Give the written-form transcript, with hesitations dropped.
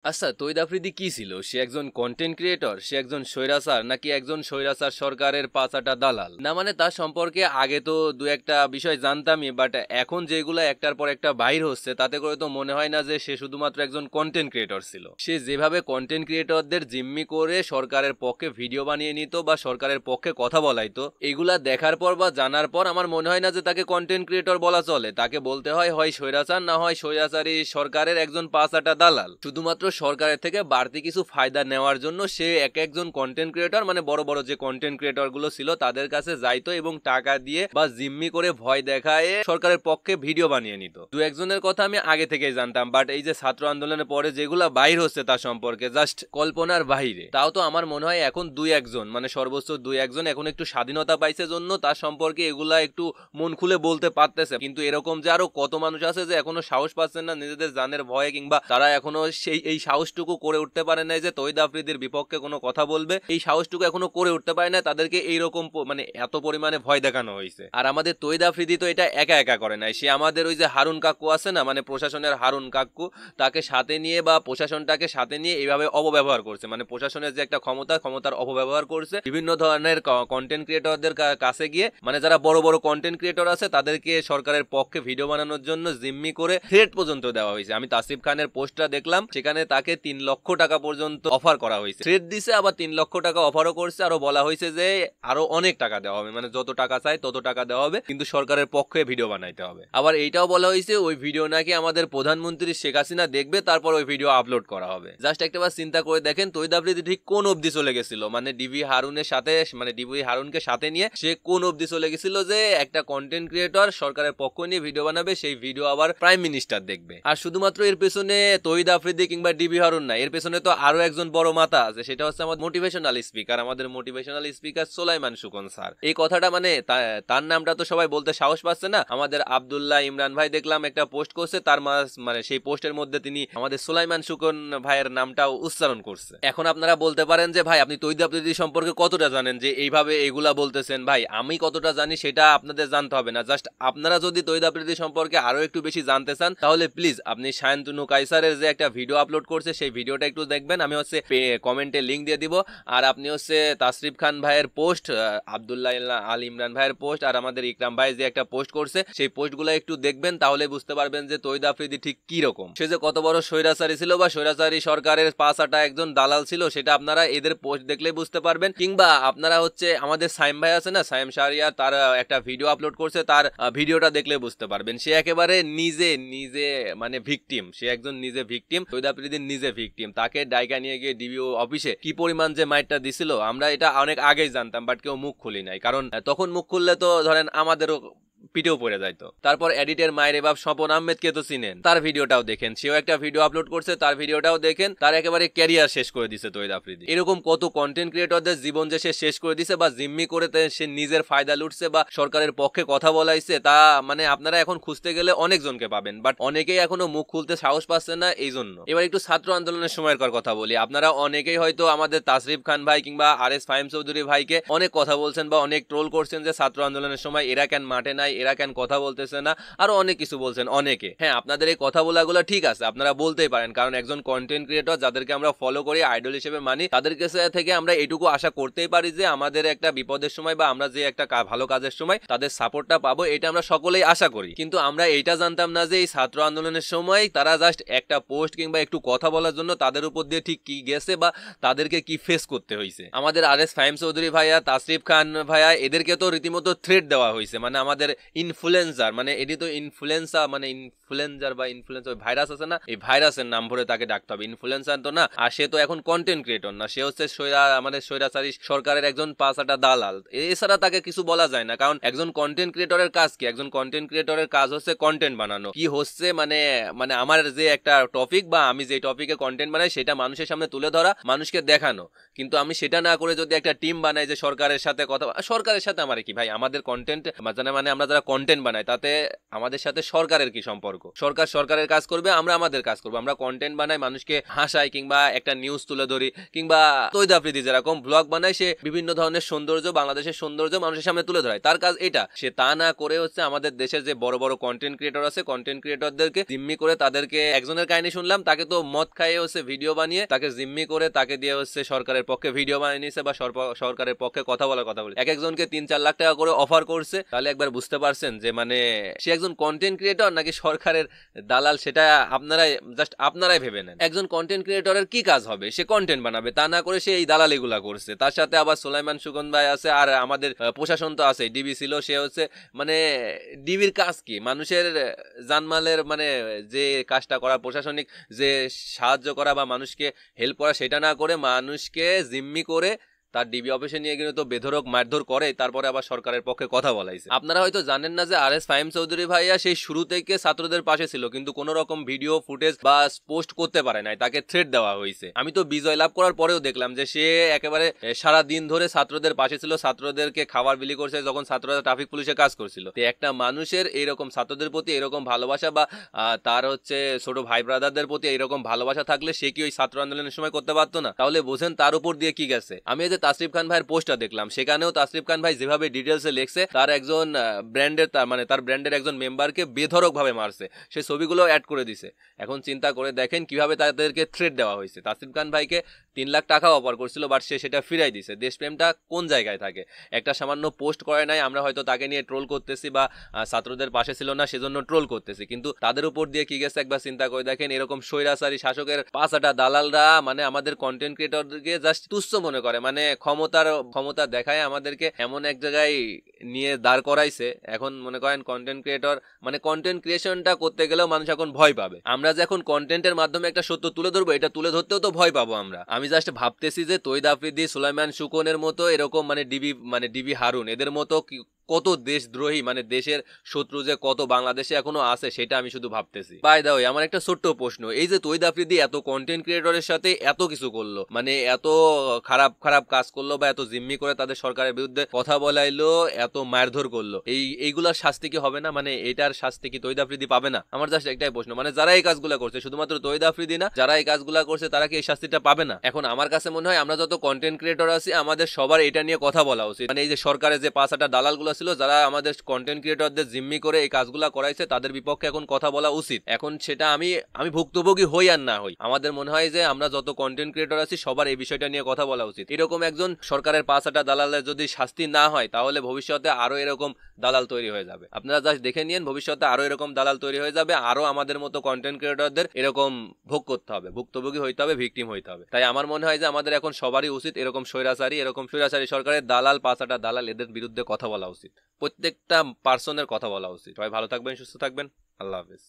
আচ্ছা, তৈদ আফ্রিদি কি ছিল? সে একজন কন্টেন্ট ক্রিয়েটর, সে একজন স্বৈরাচার, নাকি একজন স্বৈরাচার সরকারের পাঁচাটা দালাল? না মানে তার সম্পর্কে আগে তো দু একটা বিষয় জানতামই, বাট এখন যেগুলো একটার পর একটা বাইর হচ্ছে তাতে করে তো মনে হয় না যে সে শুধুমাত্র একজন কন্টেন্ট ক্রিয়েটর ছিল। সে যেভাবে কন্টেন্ট ক্রিয়েটরদের জিম্মি করে সরকারের পক্ষে ভিডিও বানিয়ে নিত বা সরকারের পক্ষে কথা বলাইতো, এগুলা দেখার পর বা জানার পর আমার মনে হয় না যে তাকে কন্টেন্ট ক্রিয়েটর বলা চলে। তাকে বলতে হয় হয় স্বৈরাচার, না হয় স্বৈরাচারী সরকারের একজন পাঁচাটা দালাল। শুধুমাত্র সরকারের থেকে বাড়তি কিছু ফায়দা নেওয়ার জন্য সে এক একজন কন্টেন্ট ক্রিয়েটর, মানে বড় বড় যে কন্টেন্ট ক্রিয়েটর গুলো ছিল তাদের কাছে যাইতো এবং টাকা দিয়ে বা জিম্মি করে ভয় দেখায় সরকারের পক্ষে ভিডিও বানিয়ে নিত। দু একজনের কথা আমি আগে থেকেই জানতাম, বাট এই যে ছাত্র আন্দোলনের পরে যেগুলা বাইর হচ্ছে তার সম্পর্কে জাস্ট কল্পনার বাহিরে। তাও তো আমার মনে হয় এখন দুই একজন, মানে সর্বোচ্চ দুই একজন এখন একটু স্বাধীনতা পাইছে জন্য তার সম্পর্কে এগুলা একটু মন খুলে বলতে পারতেছে। কিন্তু এরকম যে আরো কত মানুষ আছে যে এখনো সাহস পাচ্ছেন না নিজেদের জানের ভয়ে, কিংবা তারা এখনো এই সাহসটুকু করে উঠতে পারে নাই যে তৈদ আফ্রিদির বিপক্ষে কোনো কথা বলবে। এই সাহসটুকু এখনো করে উঠতে পারে না, তাদেরকে এইরকম মানে এত পরিমাণে ভয় দেখানো হয়েছে। আর আমাদের তৈদ আফ্রিদি তো এটা একা একা করে নাই, সে আমাদের ওই যে হারুন কাকু আছে না, মানে প্রশাসনের হারুন কাকু, তাকে সাথে নিয়ে বা প্রশাসনটাকে সাথে নিয়ে এইভাবে অপব্যবহার করছে। মানে প্রশাসনের যে একটা ক্ষমতার অপব্যবহার করছে বিভিন্ন ধরনের কন্টেন্ট ক্রিয়েটরদের কাছে গিয়ে, মানে যারা বড় বড় কন্টেন্ট ক্রিয়েটর আছে তাদেরকে সরকারের পক্ষে ভিডিও বানানোর জন্য জিম্মি করে থ্রেট পর্যন্ত দেওয়া হয়েছে। আমি তাসিফ খানের পোস্টটা দেখলাম, সেখানে তাকে 3 লক্ষ টাকা পর্যন্ত অফার করা হয়েছে। থ্রেট দিছে, আবার 3 লক্ষ টাকা অফারও করছে, আরো বলা হয়েছে যে আরো অনেক টাকা দেওয়া হবে, মানে যত টাকা চাই তত টাকা দেওয়া হবে, কিন্তু সরকারের পক্ষে ভিডিও বানাইতে হবে। আবার এইটাও বলা হয়েছে ওই ভিডিও নাকি আমাদের প্রধানমন্ত্রী শেখ হাসিনা দেখবে, তারপর ওই ভিডিও আপলোড করা হবে। জাস্ট একটাবার চিন্তা করে দেখেন তৈদ আফ্রিদি ঠিক কোন অবধি চলে গেছিল, মানে ডিবি হারুনের সাথে, মানে ডিবি হারুনকে সাথে নিয়ে সে কোন অবধি চলে গেছিল যে একটা কন্টেন্ট ক্রিয়েটর সরকারের পক্ষ নিয়ে ভিডিও বানাবে, সেই ভিডিও আবার প্রাইম মিনিস্টার দেখবে। আর শুধুমাত্র এর পেছনে তৈদ আফ্রিদি কিংবা ডিবি হারুন না, এর পেছনে তো আরো একজন বড় মাথা আছে, সেটা হচ্ছে আমাদের মোটিভেশনাল স্পিকার, আমাদের মোটিভেশনাল স্পিকার সোলাইমান সুকন স্যার। এই কথাটা মানে তার নামটা তো সবাই বলতে সাহস পাচ্ছে না। আমাদের আব্দুল্লাহ ইমরান ভাই দেখলাম একটা পোস্ট করছে, তার মানে সেই পোস্টের মধ্যে তিনি আমাদের সোলাইমান সুকন ভাইয়ের নামটাও উচ্চারণ করছে। এখন আপনারা বলতে পারেন যে ভাই আপনি তৈদ আফ্রিদি সম্পর্কে কতটা জানেন যে এইভাবে এগুলা বলতেছেন? ভাই আমি কতটা জানি সেটা আপনাদের জানতে হবে না, জাস্ট আপনারা যদি তৈদ আফ্রিদি সম্পর্কে আরো একটু বেশি জানতে চান তাহলে প্লিজ আপনি শায়ন্তনু কায়সারের যে একটা ভিডিও আপলোড করছে সেই ভিডিওটা একটু দেখবেন। আমি হচ্ছে কমেন্টে লিঙ্ক দিয়ে দিব। আর আপনি হচ্ছে তাসরিফ খান ভাইয়ের পোস্ট, আব্দুল্লাহ আল ইমরান ভাইয়ের পোস্ট, আর আমাদের ইকরাম ভাই যে একটা পোস্ট করছে সেই পোস্টগুলো একটু দেখবেন, তাহলে বুঝতে পারবেন যে তৈদ আফ্রিদি ঠিক কি রকম। সে যে কত বড় স্বৈরাচারী ছিল বা স্বৈরাচারী সরকারের পাঁচাটা একজন দালাল ছিল, সেটা আপনারা এদের পোস্ট দেখলেই বুঝতে পারবেন। কিংবা আপনারা হচ্ছে আমাদের সাইম ভাই আছে না, সাইম শাহরিয়ার, তার একটা ভিডিও আপলোড করছে, তার ভিডিওটা দেখলে বুঝতে পারবেন সে একেবারে নিজে মানে ভিকটিম, সে একজন নিজে ভিকটিম, তৈদ আফ্রিদির নিজে ভিকটিম। তাকে ডাইকা নিয়ে গিয়ে ডিবিও অফিসে কি পরিমাণ যে মাইটটা দিছিল আমরা এটা অনেক আগেই জানতাম, বাট কেউ মুখ খুলি নাই, কারণ তখন মুখ খুললে তো ধরেন আমাদেরও পিঠেও পড়ে যাইতো। তারপর এডিটের মায়ের বাপ স্বপন আহমেদকে তো চিনেন, তার ভিডিওটাও দেখেন, সেও একটা ভিডিও আপলোড করছে, তার ভিডিওটাও দেখেন। তার একেবারে ক্যারিয়ার শেষ করে দিছে তৈদ আফ্রিদি। এরকম কত কন্টেন্ট ক্রিয়েটরদের জীবন যে সে শেষ করে দিছে বা জিম্মি করে সে নিজের ফায়দা লুটছে বা সরকারের পক্ষে কথা বলাইছে, তা মানে আপনারা এখন খুঁজতে গেলে অনেকজনকে পাবেন, বাট অনেকেই এখনো মুখ খুলতে সাহস পাচ্ছে না। এই জন্য এবার একটু ছাত্র আন্দোলনের সময়কার কথা বলি। আপনারা অনেকেই হয়তো আমাদের তাসরিফ খান ভাই কিংবা RS ফাহিম চৌধুরী ভাইকে অনেক কথা বলছেন বা অনেক ট্রোল করছেন যে ছাত্র আন্দোলনের সময় এরা কেন মাঠে নাই, এরা কেন কথা বলতেছে না, আরো অনেক কিছু বলছেন অনেকে। হ্যাঁ, আপনাদের এই কথা বলাগুলো ঠিক আছে, আপনারা বলতেই পারেন, কারণ একজন কন্টেন্ট ক্রিয়েটর যাদেরকে আমরা ফলো করি, আইডল হিসেবে মানি, তাদের কাছে থেকে আমরা এটুকু আশা করতেই পারি যে আমাদের একটা বিপদের সময় বা আমরা যে একটা ভালো কাজের সময় তাদের সাপোর্টটা পাবো, এটা আমরা সকলেই আশা করি। কিন্তু আমরা এইটা জানতাম না যে এই ছাত্র আন্দোলনের সময় তারা জাস্ট একটা পোস্ট কিংবা একটু কথা বলার জন্য তাদের উপর দিয়ে ঠিক কি গেছে বা তাদেরকে কি ফেস করতে হয়েছে। আমাদের RS ফাহিম চৌধুরী ভাইয়া, তাসরিফ খান ভাইয়া, এদেরকে তো রীতিমতো থ্রেট দেওয়া হয়েছে। মানে আমাদের ইনফ্লুয়েন্সার, মানে এটি তো ইনফ্লুয়েন্সা, মানে ইনফ্লুয়েঞ্জার বা ইনফ্লুয়েন্সা ভাইরাস আছে না, এই ভাইরাসের নাম ভরে তাকে ডাকতে হবে, ইনফ্লুয়েন্সার তো না। আর সে তো এখন কন্টেন্ট ক্রিয়েটর না, সে হচ্ছে আমাদের স্বৈরাচারী সরকারের একজন পাঁচাটা দালাল। এছাড়া তাকে কিছু বলা যায় না, কারণ একজন কন্টেন্ট ক্রিয়েটরের কাজ কি? একজন কন্টেন্ট ক্রিয়েটরের কাজ হচ্ছে কন্টেন্ট বানানো। কি হচ্ছে মানে মানে আমার যে একটা টপিক বা আমি যে টপিকে কন্টেন্ট বানাই সেটা মানুষের সামনে তুলে ধরা, মানুষকে দেখানো। কিন্তু আমি সেটা না করে যদি একটা টিম বানাই যে সরকারের সাথে কথা, সরকারের সাথে আমার কি ভাই, আমাদের কন্টেন্ট মানে আমরা যারা কন্টেন্ট বানায় তাতে আমাদের সাথে সরকারের কি সম্পর্ক? সরকারের কাজ করবে, আমরা আমাদের কাজ করবো। আমরা কন্টেন্ট বানাই, মানুষকে হাসাই, কিংবা একটা নিউজ তুলে ধরি, কিংবা তৈদ আফ্রিদি যেরকম ব্লগ বানায়, সে বিভিন্ন ধরনের সৌন্দর্য, বাংলাদেশের সৌন্দর্য মানুষের সামনে তুলে ধরায়, তার কাজ এটা। সে তা না করে হচ্ছে আমাদের দেশের যে বড় বড় কন্টেন্ট ক্রিয়েটর আছে, কন্টেন্ট ক্রিয়েটরদেরকে জিম্মি করে, তাদেরকে একজনের কাহিনী শুনলাম, তাকে তো মদ খাইয়ে হচ্ছে ভিডিও বানিয়ে তাকে জিম্মি করে তাকে দিয়ে হচ্ছে সরকারের পক্ষে ভিডিও বানিয়ে নিছে বা সরকারের পক্ষে কথা বলে এক একজনকে 3-4 লাখ টাকা করে অফার করছে। তাহলে একবার বুঝতে পারছেন যে মানে সে একজন কন্টেন্ট ক্রিয়েটর নাকি সরকারের দালাল, সেটা আপনারাই ভেবে নেন। একজন কন্টেন্ট ক্রিয়েটরের কি কাজ হবে? সে কন্টেন্ট বানাবে, তা না করে সে এই দালাল এগুলা করছে। তার সাথে আবার সোলাইমান সুগন ভাই আছে, আর আমাদের প্রশাসন তো আছে, ডিবি ছিল, সে হচ্ছে মানে ডিবির কাজ কি? মানুষের জানমালের মানে যে কাজটা করা, প্রশাসনিক যে সাহায্য করা বা মানুষকে হেল্প করা, সেটা না করে মানুষকে জিম্মি করে তার ডিবি অফিসে নিয়ে গেলে তো বেধরক মারধর করে, তারপরে আবার সরকারের পক্ষে কথা বলাইছে। আপনারা হয়তো জানেন না যে RS ফাহিম চৌধুরী ভাইয়া সেই শুরু থেকে ছাত্রদের পাশে ছিল, কিন্তু কোনো রকম ভিডিও ফুটেজ বা পোস্ট করতে পারে নাই, তাকে থ্রেট দেওয়া হয়েছে। আমি তো বিজয় লাভ করার পরেও দেখলাম যে সে একেবারে সারা দিন ধরে ছাত্রদের পাশে ছিল, ছাত্রদেরকে খাবার বিলি করছে যখন ছাত্ররা ট্রাফিক পুলিশে কাজ করছিল। তো একটা মানুষের এইরকম ছাত্রদের প্রতি এরকম ভালোবাসা বা তার হচ্ছে ছোট ভাই ব্রাদারদের প্রতি এইরকম ভালোবাসা থাকলে সে কি ওই ছাত্র আন্দোলনের সময় করতে পারতো না? তাহলে বোঝেন তার উপর দিয়ে কি গেছে। আমি এই যে তাসরিফ খান ভাইয়ের পোস্টটা দেখলাম, সেখানেও তাসরিফ খান ভাই যেভাবে ডিটেলসে লিখছে, তার একজন ব্র্যান্ডের তার ব্র্যান্ডের একজন মেম্বারকে বেধরক ভাবে মারছে, সেই ছবিগুলো অ্যাড করে দিছে। এখন চিন্তা করে দেখেন কিভাবে তাদেরকে থ্রেট দেওয়া হয়েছে। তাসরিফ খান ভাইকে 3 লাখ টাকা অফার করছিল, বাট সে সেটা ফিরাই দিছে। দেশপ্রেমটা কোন জায়গায় থাকে? একটা সামান্য পোস্ট করে নাই, আমরা হয়তো তাকে নিয়ে ট্রোল করতেছি বা ছাত্রদের পাশে ছিল না সেজন্য ট্রোল করতেছি, কিন্তু তাদের উপর দিয়ে কি গেছে একবার চিন্তা করে দেখেন। এরকম স্বৈরাচারী শাসকের পাঁচাটা দালালরা মানে আমাদের কন্টেন্ট ক্রিয়েটরদেরকে জাস্ট তুচ্ছ মনে করে, মানে ক্ষমতা দেখায় আমাদেরকে এমন এক জায়গায় নিয়ে দাঁড় করাইছে। এখন মনে করেন কন্টেন্ট ক্রিয়েটর মানে কন্টেন্ট ক্রিয়েশনটা করতে গেলেও মানুষ এখন ভয় পাবে। আমরা যে এখন কন্টেন্টের মাধ্যমে একটা সত্য তুলে ধরবো, এটা তুলে ধরতেও তো ভয় পাবো আমরা। আমি জাস্ট ভাবতেছি যে তৈদ আফ্রিদি, সুলাইমান সুকনের মতো এরকম মানে ডিবি হারুন, এদের মতো কত দেশদ্রোহী মানে দেশের শত্রু যে কত বাংলাদেশে এখনো আছে, সেটা আমি শুধু ভাবতেছি। বাই দা ওয়ে, আমার একটা ছোট্ট প্রশ্ন, এই যে তৈদ আফ্রিদি এত কন্টেন্ট ক্রিয়েটরের সাথে এত কিছু করলো, মানে এত খারাপ খারাপ কাজ করলো বা এত জিম্মি করে তাদের সরকারের বিরুদ্ধে কথা বলাইলো, এত মারধর করলো, এইগুলার শাস্তি কি হবে না? মানে এটার শাস্তি কি তৈদ আফ্রিদি পাবে না? আমার জাস্ট একটাই প্রশ্ন, মানে যারা এই কাজগুলো করছে, শুধুমাত্র তৈদ আফ্রিদি না, যারা এই কাজগুলো করছে তারা কি এই শাস্তিটা পাবে না? এখন আমার কাছে মনে হয় আমরা যত কন্টেন্ট ক্রিয়েটর আছি আমাদের সবার এটা নিয়ে কথা বলা উচিত। মানে এই যে সরকারের যে 5-8টা দালালগুলো ছিল, যারা আমাদের কন্টেন্ট ক্রিয়েটরদের জিম্মি করে এই কাজগুলো করাইছে, তাদের বিপক্ষে এখন কথা বলা উচিত। এখন সেটা আমি ভুক্তভোগী হই আর না হই, আমাদের মনে হয় যে আমরা যত কন্টেন্ট ক্রিয়েটর আছি সবার এই বিষয়টা নিয়ে কথা বলা উচিত। এরকম একজন সরকারের 5-8টা দালালের যদি শাস্তি না হয়, তাহলে ভবিষ্যতে আরো এরকম দালাল তৈরি হয়ে যাবে। আপনারা জাস্ট দেখে নিন, ভবিষ্যতে আরো এরকম দালাল তৈরি হয়ে যাবে, আরো আমাদের মতো কন্টেন্ট ক্রিয়েটরদের এরকম ভোগ করতে হবে, ভুক্তভোগী হইতে হবে, ভিকটিম হইতে হবে। তাই আমার মনে হয় যে আমাদের এখন সবারই উচিত এরকম স্বৈরাচারী সরকারের দালাল, 5-8টা দালাল, এদের বিরুদ্ধে কথা বলা উচিত, প্রত্যেকটা পার্সনের কথা বলা উচিত। সবাই ভালো থাকবেন, সুস্থ থাকবেন, আল্লাহ হাফেজ।